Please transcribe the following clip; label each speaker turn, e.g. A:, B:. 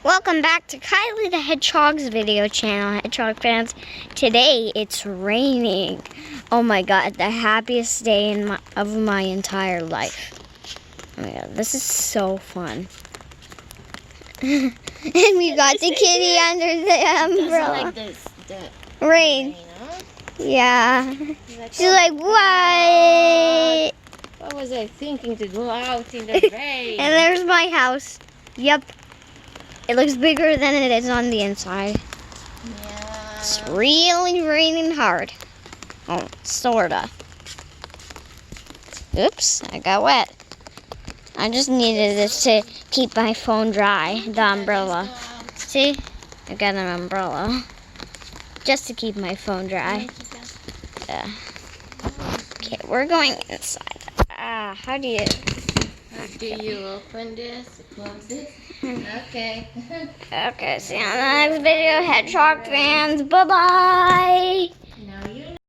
A: Welcome back to Kylie the Hedgehog's video channel, Hedgehog fans. Today it's raining. Oh my god, the happiest day of my entire life. Oh my god, this is so fun. And we got the kitty under the umbrella.
B: Like the
A: Rain.
B: Huh?
A: Yeah. She's like, what?
B: What was I thinking to go out in the rain?
A: And there's my house. Yep. It looks bigger than it is on the inside.
B: Yeah.
A: It's really raining hard. Oh, sorta. Oops, I got wet. I just needed this to keep my phone dry, the umbrella. See? I got an umbrella. Just to keep my phone dry. Yeah. Okay, we're going inside. How do you...
B: Do you open this? Close this? Okay.
A: Okay, see you on the next video, Hedgehog fans. Bye-bye!